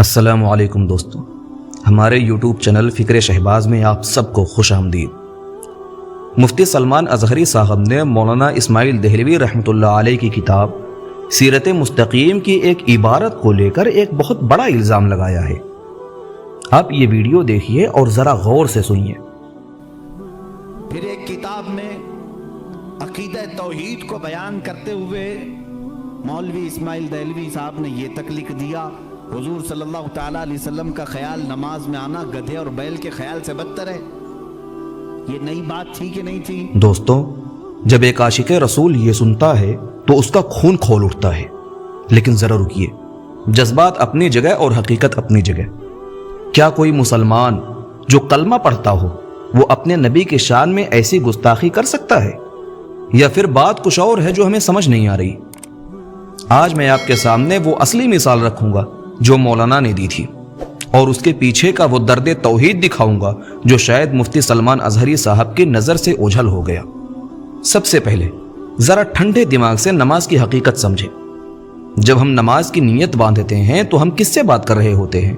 السلام علیکم دوستو، ہمارے یوٹیوب چینل فکر شہباز میں آپ سب کو خوش آمدید۔ مفتی سلمان اظہری صاحب نے مولانا اسماعیل دہلوی رحمۃ اللہ علیہ کی کتاب سیرت مستقیم کی ایک عبارت کو لے کر ایک بہت بڑا الزام لگایا ہے۔ آپ یہ ویڈیو دیکھیے اور ذرا غور سے سنیے۔ پھر ایک کتاب میں عقیدہ توحید کو بیان کرتے ہوئے مولوی اسماعیل دہلوی صاحب نے یہ تک لکھ دیا، حضور صلی اللہ تعالیٰ علیہ وسلم کا خیال نماز میں آنا گدھے اور بیل کے خیال سے بدتر ہے۔ یہ نئی بات تھی کہ نہیں تھی؟ دوستو، جب ایک عاشق رسول یہ سنتا ہے تو اس کا خون کھول اٹھتا ہے، لیکن ذرا رکیے، جذبات اپنی جگہ اور حقیقت اپنی جگہ۔ کیا کوئی مسلمان جو کلمہ پڑھتا ہو وہ اپنے نبی کی شان میں ایسی گستاخی کر سکتا ہے؟ یا پھر بات کچھ اور ہے جو ہمیں سمجھ نہیں آ رہی؟ آج میں آپ کے سامنے وہ اصلی مثال رکھوں گا جو مولانا نے دی تھی، اور اس کے پیچھے کا وہ درد توحید دکھاؤں گا جو شاید مفتی سلمان اظہری صاحب کی نظر سے اوجھل ہو گیا۔ سب سے پہلے ذرا ٹھنڈے دماغ سے نماز کی حقیقت سمجھیں۔ جب ہم نماز کی نیت باندھتے ہیں تو ہم کس سے بات کر رہے ہوتے ہیں؟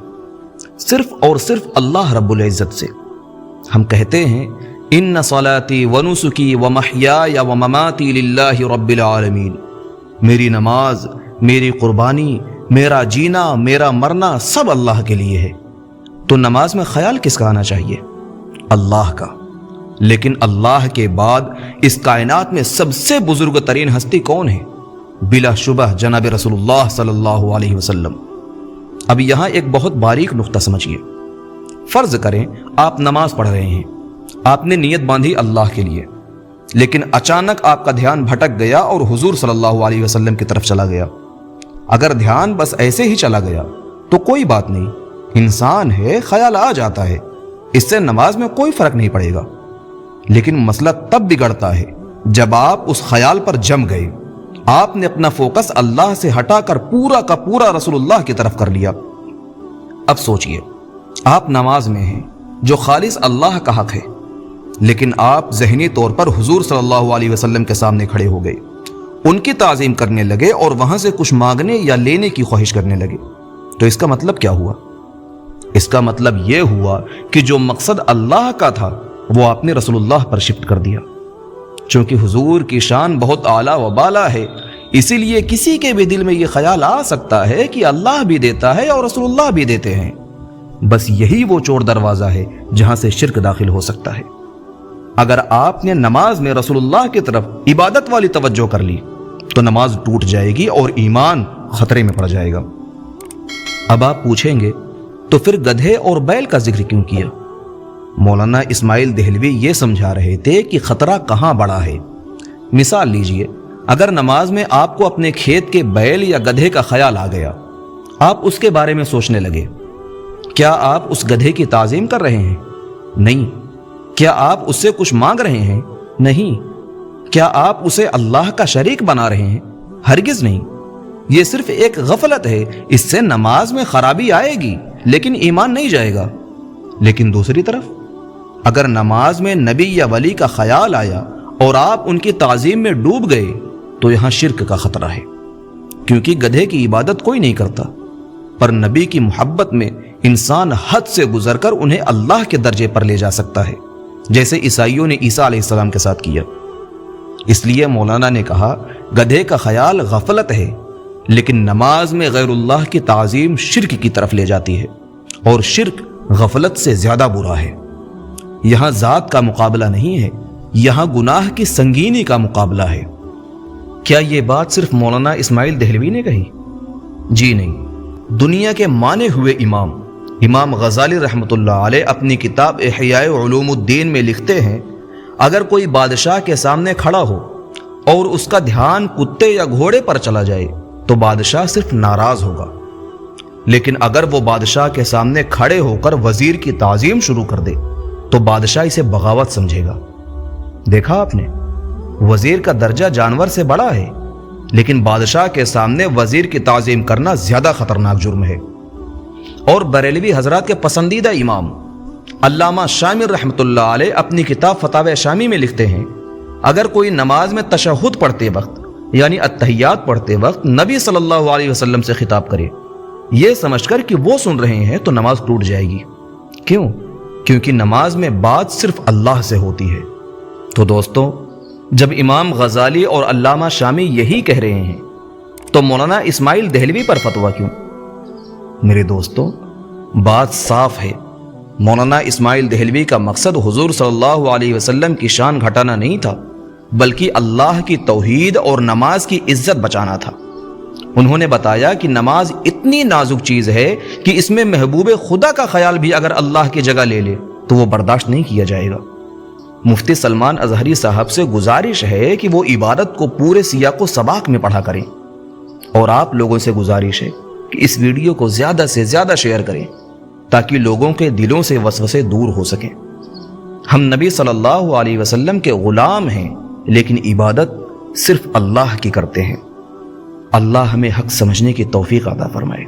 صرف اور صرف اللہ رب العزت سے۔ ہم کہتے ہیں ان صلاتی ونسکی ومحیای ومماتی للہ رب العالمین، میری نماز، میری قربانی، میرا جینا، میرا مرنا سب اللہ کے لیے ہے۔ تو نماز میں خیال کس کا آنا چاہیے؟ اللہ کا۔ لیکن اللہ کے بعد اس کائنات میں سب سے بزرگ ترین ہستی کون ہے؟ بلا شبہ جناب رسول اللہ صلی اللہ علیہ وسلم۔ اب یہاں ایک بہت باریک نقطہ سمجھیے۔ فرض کریں آپ نماز پڑھ رہے ہیں، آپ نے نیت باندھی اللہ کے لیے، لیکن اچانک آپ کا دھیان بھٹک گیا اور حضور صلی اللہ علیہ وسلم کی طرف چلا گیا۔ اگر دھیان بس ایسے ہی چلا گیا تو کوئی بات نہیں، انسان ہے، خیال آ جاتا ہے، اس سے نماز میں کوئی فرق نہیں پڑے گا۔ لیکن مسئلہ تب بگڑتا ہے جب آپ اس خیال پر جم گئے، آپ نے اپنا فوکس اللہ سے ہٹا کر پورا کا پورا رسول اللہ کی طرف کر لیا۔ اب سوچئے، آپ نماز میں ہیں جو خالص اللہ کا حق ہے، لیکن آپ ذہنی طور پر حضور صلی اللہ علیہ وسلم کے سامنے کھڑے ہو گئے، ان کی تعظیم کرنے لگے اور وہاں سے کچھ مانگنے یا لینے کی خواہش کرنے لگے۔ تو اس کا مطلب کیا ہوا؟ اس کا مطلب یہ ہوا کہ جو مقصد اللہ کا تھا وہ آپ نے رسول اللہ پر شفٹ کر دیا۔ چونکہ حضور کی شان بہت اعلیٰ و بالا ہے، اسی لیے کسی کے بھی دل میں یہ خیال آ سکتا ہے کہ اللہ بھی دیتا ہے اور رسول اللہ بھی دیتے ہیں۔ بس یہی وہ چور دروازہ ہے جہاں سے شرک داخل ہو سکتا ہے۔ اگر آپ نے نماز میں رسول اللہ کی طرف عبادت والی توجہ کر لی تو نماز ٹوٹ جائے گی اور ایمان خطرے میں پڑ جائے گا۔ اب آپ پوچھیں گے تو پھر گدھے اور بیل کا ذکر کیوں کیا؟ مولانا اسماعیل دہلوی یہ سمجھا رہے تھے کہ خطرہ کہاں بڑا ہے۔ مثال لیجئے، اگر نماز میں آپ کو اپنے کھیت کے بیل یا گدھے کا خیال آ گیا، آپ اس کے بارے میں سوچنے لگے، کیا آپ اس گدھے کی تعظیم کر رہے ہیں؟ نہیں۔ کیا آپ اس سے کچھ مانگ رہے ہیں؟ نہیں۔ کیا آپ اسے اللہ کا شریک بنا رہے ہیں؟ ہرگز نہیں۔ یہ صرف ایک غفلت ہے، اس سے نماز میں خرابی آئے گی لیکن ایمان نہیں جائے گا۔ لیکن دوسری طرف اگر نماز میں نبی یا ولی کا خیال آیا اور آپ ان کی تعظیم میں ڈوب گئے تو یہاں شرک کا خطرہ ہے، کیونکہ گدھے کی عبادت کوئی نہیں کرتا، پر نبی کی محبت میں انسان حد سے گزر کر انہیں اللہ کے درجے پر لے جا سکتا ہے، جیسے عیسائیوں نے عیسیٰ علیہ السلام کے ساتھ کیا۔ اس لیے مولانا نے کہا گدھے کا خیال غفلت ہے، لیکن نماز میں غیر اللہ کی تعظیم شرک کی طرف لے جاتی ہے، اور شرک غفلت سے زیادہ برا ہے۔ یہاں ذات کا مقابلہ نہیں ہے، یہاں گناہ کی سنگینی کا مقابلہ ہے۔ کیا یہ بات صرف مولانا اسماعیل دہلوی نے کہی؟ جی نہیں، دنیا کے مانے ہوئے امام غزالی رحمۃ اللہ علیہ اپنی کتاب احیاء علوم الدین میں لکھتے ہیں، اگر کوئی بادشاہ کے سامنے کھڑا ہو اور اس کا دھیان کتے یا گھوڑے پر چلا جائے تو بادشاہ صرف ناراض ہوگا، لیکن اگر وہ بادشاہ کے سامنے کھڑے ہو کر وزیر کی تعظیم شروع کر دے تو بادشاہ اسے بغاوت سمجھے گا۔ دیکھا آپ نے، وزیر کا درجہ جانور سے بڑا ہے، لیکن بادشاہ کے سامنے وزیر کی تعظیم کرنا زیادہ خطرناک جرم ہے۔ اور بریلوی حضرات کے پسندیدہ امام علامہ شامی رحمۃ اللہ علیہ اپنی کتاب فتاوی شامی میں لکھتے ہیں، اگر کوئی نماز میں تشہد پڑھتے وقت یعنی التحیات پڑھتے وقت نبی صلی اللہ علیہ وسلم سے خطاب کرے یہ سمجھ کر کہ وہ سن رہے ہیں تو نماز ٹوٹ جائے گی۔ کیوں؟ کیونکہ نماز میں بات صرف اللہ سے ہوتی ہے۔ تو دوستو، جب امام غزالی اور علامہ شامی یہی کہہ رہے ہیں تو مولانا اسماعیل دہلوی پر فتویٰ کیوں؟ میرے دوستو، بات صاف ہے، مولانا اسماعیل دہلوی کا مقصد حضور صلی اللہ علیہ وسلم کی شان گھٹانا نہیں تھا، بلکہ اللہ کی توحید اور نماز کی عزت بچانا تھا۔ انہوں نے بتایا کہ نماز اتنی نازک چیز ہے کہ اس میں محبوب خدا کا خیال بھی اگر اللہ کی جگہ لے لے تو وہ برداشت نہیں کیا جائے گا۔ مفتی سلمان اظہری صاحب سے گزارش ہے کہ وہ عبادت کو پورے سیاق و سباق میں پڑھا کریں، اور آپ لوگوں سے گزارش ہے کہ اس ویڈیو کو زیادہ سے زیادہ شیئر کریں تاکہ لوگوں کے دلوں سے وسوسے دور ہو سکیں۔ ہم نبی صلی اللہ علیہ وسلم کے غلام ہیں، لیکن عبادت صرف اللہ کی کرتے ہیں۔ اللہ ہمیں حق سمجھنے کی توفیق عطا فرمائے۔